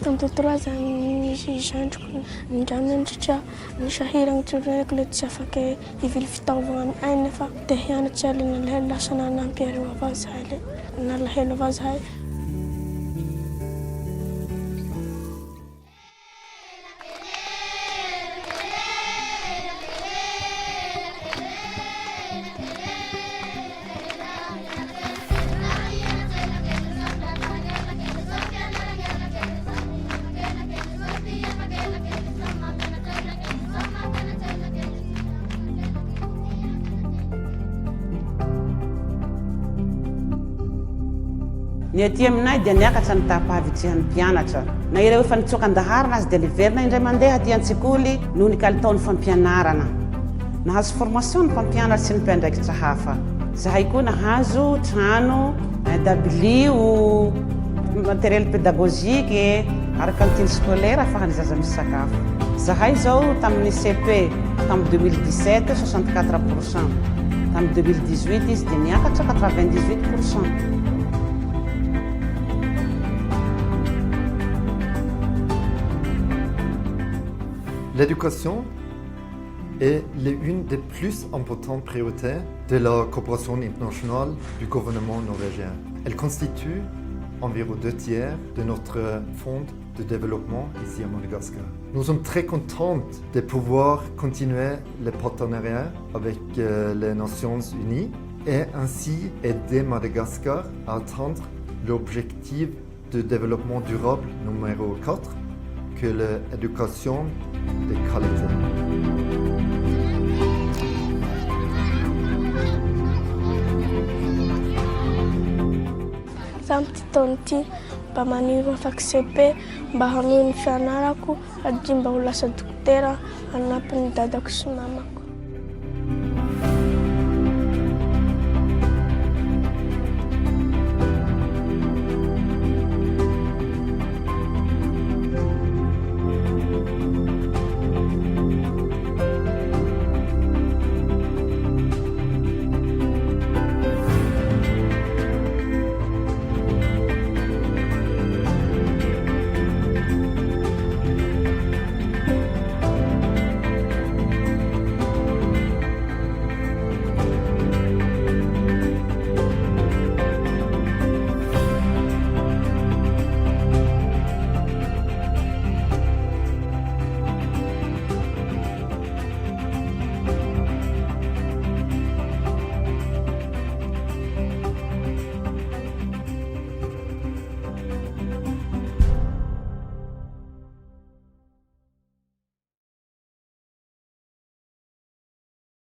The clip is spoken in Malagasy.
Tantôt 3 ans misy zandriko nindramandritra nisahiragna tsiraiky le tsy afaka hivily fitaovagna ay nefa te hianatsy alina le lasa nanampy areo avao zahay le nalahelo avao zahay. Ny aty aminay dia niakatra ny tapahavitsehan'ny mpianatra. Na ireo efa nitsokan-daharana azy dia liverina indray mandeha aty an-tsekoly noho ny kalitaon'ny fampianarana. Nahazo formation ny mpampianatra sy ny mpiandraikitra hafa. Zahay koa nahazo trano, dabilio, matériel pédagogique ary cantine scolaire ahafahany zaza misakafo. Zahay zao tamin'ny CP tamin'ny 2017 64%, tamin'ny 2018 izy dia niakatra 98%. L'éducation est l'une des plus importantes priorités de la coopération internationale du gouvernement norvégien. Elle constitue environ 2/3 de notre fonds de développement ici à Madagascar. Nous sommes très contents de pouvoir continuer le partenariat avec les Nations Unies et ainsi aider Madagascar à atteindre l'objectif de développement durable numéro 4, que est l'éducation de qualité. Samty taona ity mba maniry afaky CP mba hanohy ny fianarako ady mba ho lasa dokotera hanampy ny dadako sy mamako.